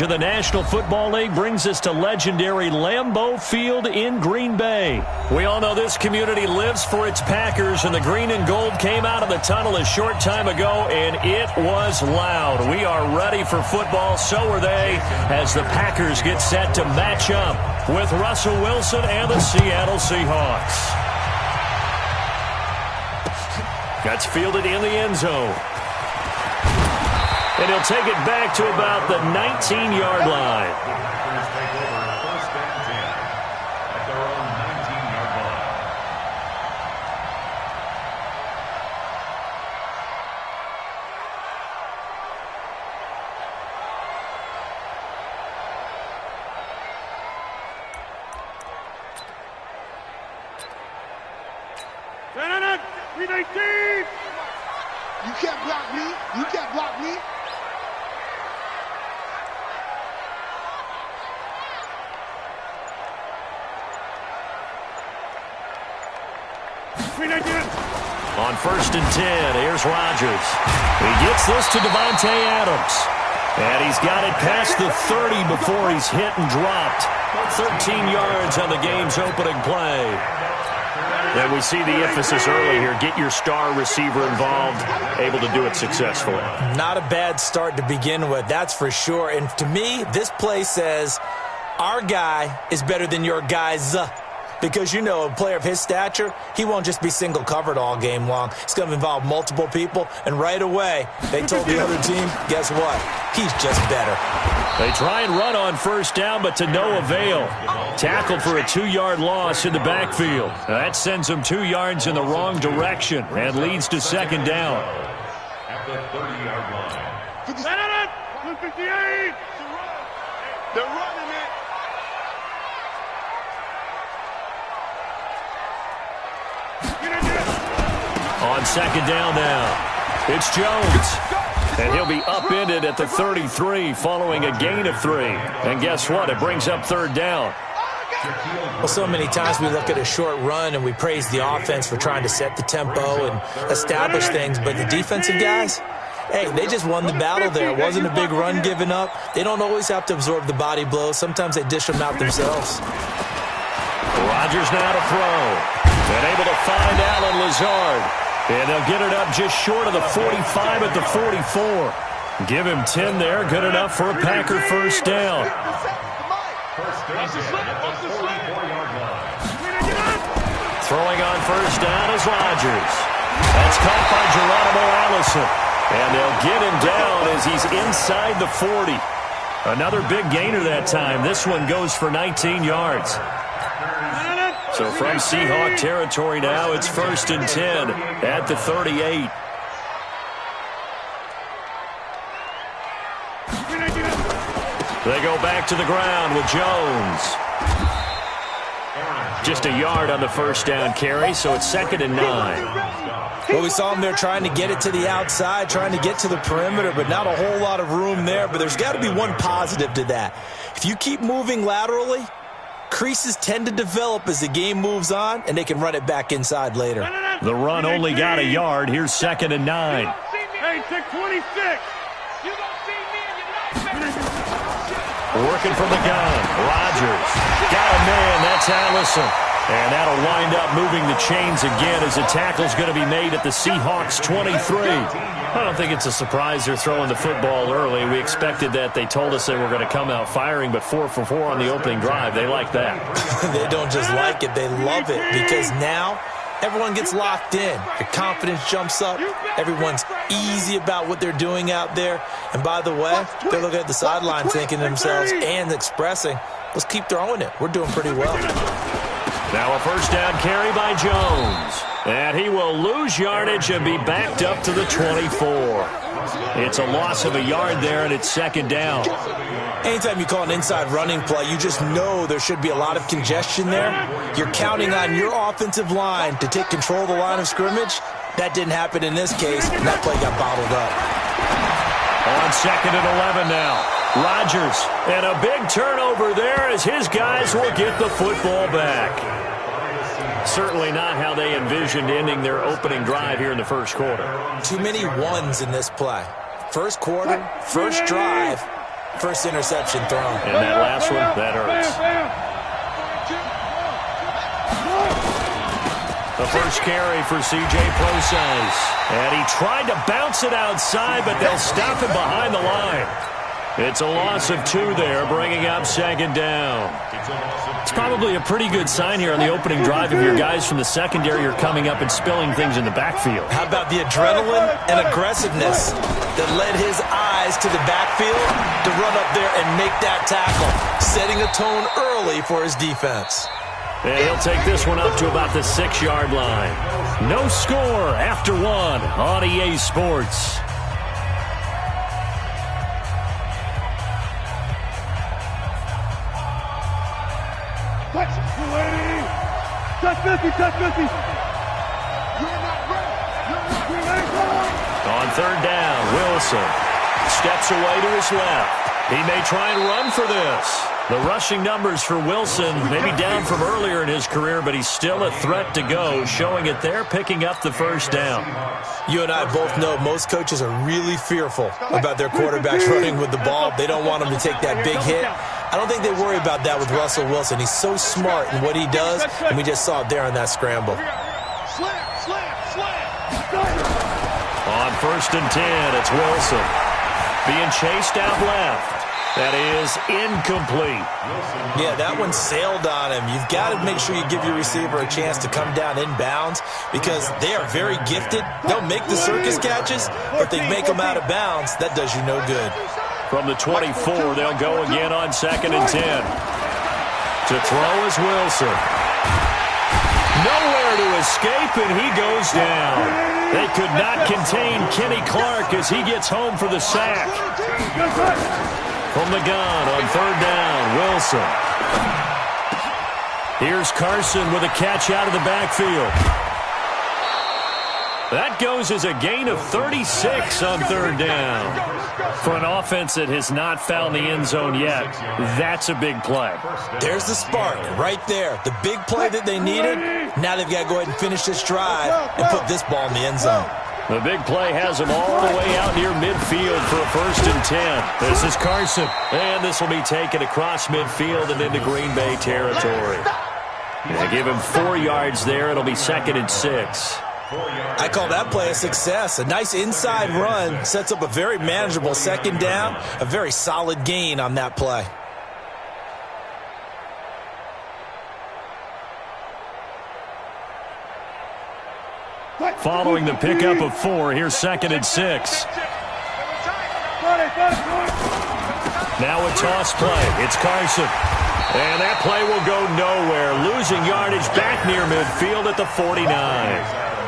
of the National Football League brings us to legendary Lambeau Field in Green Bay. We all know this community lives for its Packers, and the green and gold came out of the tunnel a short time ago, and it was loud. We are ready for football, so are they, as the Packers get set to match up with Russell Wilson and the Seattle Seahawks. That's fielded in the end zone. And he'll take it back to about the 19-yard line. You can't block me. You can't block me. On 1st and 10, here's Rodgers. He gets this to Davante Adams. And he's got it past the 30 before he's hit and dropped. 13 yards on the game's opening play. And we see the emphasis early here. Get your star receiver involved, able to do it successfully. Not a bad start to begin with, that's for sure. And to me, this play says our guy is better than your guys. Because, you know, a player of his stature, he won't just be single covered all game long. It's going to involve multiple people. And right away, they told the other team, guess what? He's just better. They try and run on 1st down, but to no avail. Tackled for a 2-yard loss in the backfield. That sends them 2 yards in the wrong direction and leads to 2nd down. At the 30-yard line. 158. They're running it. On 2nd down now, it's Jones. And he'll be upended at the 33 following a gain of 3. And guess what? It brings up 3rd down. Well, so many times we look at a short run and we praise the offense for trying to set the tempo and establish things. But the defensive guys, hey, they just won the battle there. It wasn't a big run given up. They don't always have to absorb the body blows. Sometimes they dish them out themselves. Rodgers now to throw. And able to find Allen Lazard. And they'll get it up just short of the 45 at the 44. Give him 10 there. Good enough for a Packer 1st down. Throwing on 1st down is Rodgers. That's caught by Geronimo Allison. And they'll get him down as he's inside the 40. Another big gainer that time. This one goes for 19 yards. So from Seahawk territory now, it's 1st and 10 at the 38. They go back to the ground with Jones. Just a yard on the 1st down carry, so it's 2nd and 9. Well, we saw him there trying to get it to the outside, trying to get to the perimeter, but not a whole lot of room there. But there's got to be one positive to that. If you keep moving laterally, creases tend to develop as the game moves on, and they can run it back inside later. The run only got a yard. Here's 2nd and 9. Hey, 626. Working from the gun. Rodgers. Got a man. That's Allison. And that'll wind up moving the chains again as the tackle's going to be made at the Seahawks 23. I don't think it's a surprise they're throwing the football early. We expected that. They told us they were going to come out firing, but 4 for 4 on the opening drive. They like that. They don't just like it. They love it because now everyone gets locked in. Their confidence jumps up. Everyone's easy about what they're doing out there. And by the way, they're looking at the sideline thinking to themselves and expressing, let's keep throwing it. We're doing pretty well. Now a 1st down carry by Jones. And he will lose yardage and be backed up to the 24. It's a loss of a yard there, and it's 2nd down. Anytime you call an inside running play, you just know there should be a lot of congestion there. You're counting on your offensive line to take control of the line of scrimmage. That didn't happen in this case, and that play got bottled up. On 2nd and 11 now. Rodgers, and a big turnover there as his guys will get the football back. Certainly not how they envisioned ending their opening drive here in the 1st quarter. Too many ones in this play. 1st quarter, 1st drive, First interception thrown. And that last one, that hurts. The first carry for C.J. Procise. And he tried to bounce it outside, but they'll stop him behind the line. It's a loss of 2 there, bringing up second down. It's probably a pretty good sign here on the opening drive if your guys from the secondary are coming up and spilling things in the backfield. How about the adrenaline and aggressiveness that led his eyes to the backfield to run up there and make that tackle, setting a tone early for his defense. And he'll take this one up to about the 6-yard line. No score after 1 on EA Sports. Touch 50, touch 50. You're not ready. On third down, Wilson steps away to his left. He may try and run for this. The rushing numbers for Wilson may be down from earlier in his career, but he's still a threat to go, showing it there, picking up the first down. You and I both know most coaches are really fearful about their quarterbacks running with the ball. They don't want them to take that big hit. I don't think they worry about that with Russell Wilson. He's so smart in what he does, and we just saw it there on that scramble. On first and 10, it's Wilson. Being chased out left. That is incomplete. Yeah, that one sailed on him. You've got to make sure you give your receiver a chance to come down inbounds because they are very gifted. They'll make the circus catches, but they make them out of bounds. That does you no good. From the 24, they'll go again on second and 10. To throw is Wilson. Nowhere to escape, and he goes down. They could not contain Kenny Clark as he gets home for the sack. From the gun on third down, Wilson. Here's Carson with a catch out of the backfield. That goes as a gain of 36 on third down. For an offense that has not found the end zone yet, that's a big play. There's the spark right there. The big play that they needed. Now they've got to go ahead and finish this drive and put this ball in the end zone. The big play has him all the way out near midfield for a first and 10. This is Carson. And this will be taken across midfield and into Green Bay territory. They give him 4 yards there. It'll be second and 6. I call that play a success. A nice inside run sets up a very manageable second down. A very solid gain on that play. Following the pickup of 4, here's second and 6. Now a toss play. It's Carson. And that play will go nowhere. Losing yardage back near midfield at the 49.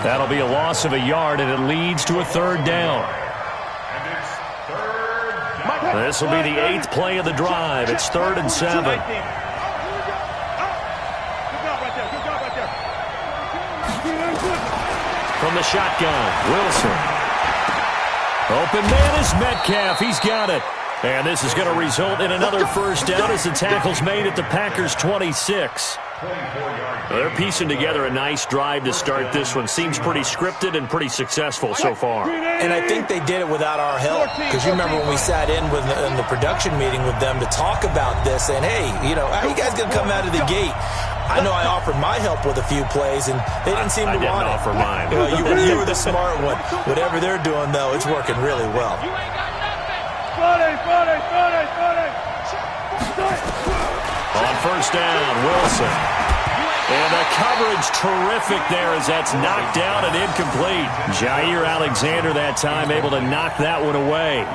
That'll be a loss of a yard, and it leads to a third down. This will be the 8th play of the drive. It's third and 7. From the shotgun, Wilson. Open man is Metcalf. He's got it. And this is going to result in another first down as the tackle's made at the Packers' 26. They're piecing together a nice drive to start this one. Seems pretty scripted and pretty successful so far. And I think they did it without our help. Because you remember when we sat in the production meeting with them to talk about this. And, hey, how are you guys going to come out of the gate? I know I offered my help with a few plays, and they didn't seem to want it. I didn't offer mine. You were the smart one. Whatever they're doing, though, it's working really well. On first down, Wilson. And the coverage terrific there as that's knocked down and incomplete. Jair Alexander that time able to knock that one away.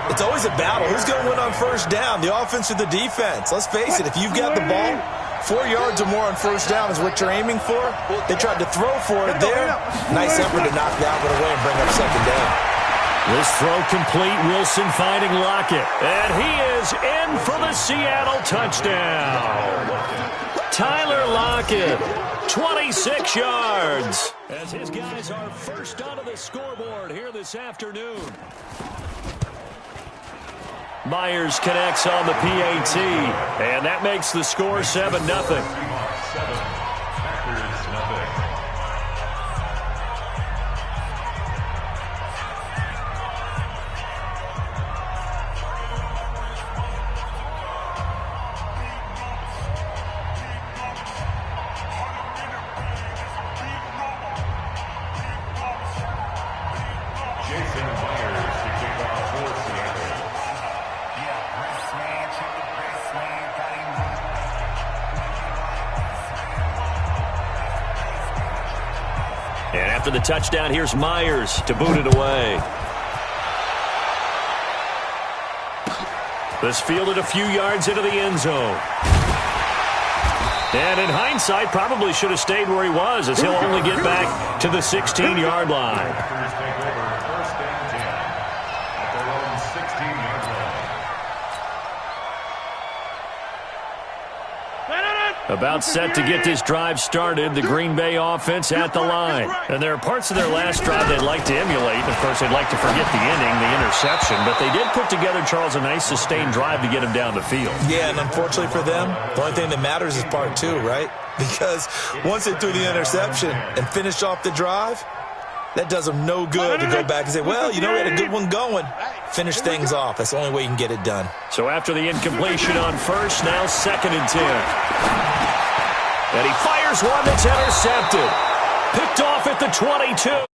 It's always a battle. Who's going to win on first down, the offense or the defense? Let's face it, if you've got the ball, 4 yards or more on first down is what you're aiming for. They tried to throw for it there. Nice effort to knock that one away and bring up second down. This throw complete, Wilson finding Lockett. And he is in for the Seattle touchdown. Tyler Lockett, 26 yards. As his guys are first onto the scoreboard here this afternoon. Myers connects on the PAT, and that makes the score 7-0. After the touchdown, here's Myers to boot it away. This fielded a few yards into the end zone. And in hindsight, probably should have stayed where he was, as he'll only get back to the 16-yard line. About set to get this drive started, the Green Bay offense at the line. And there are parts of their last drive they'd like to emulate. Of course, they'd like to forget the inning, the interception. But they did put together, Charles, a nice sustained drive to get him down the field. Yeah, and unfortunately for them, the only thing that matters is part two, right? Because once they threw the interception and finished off the drive, that does them no good to go back and say, well, you know, we had a good one going. Finish things off. That's the only way you can get it done. So after the incompletion on first, now 2nd and 10. And he fires one that's intercepted. Picked off at the 22.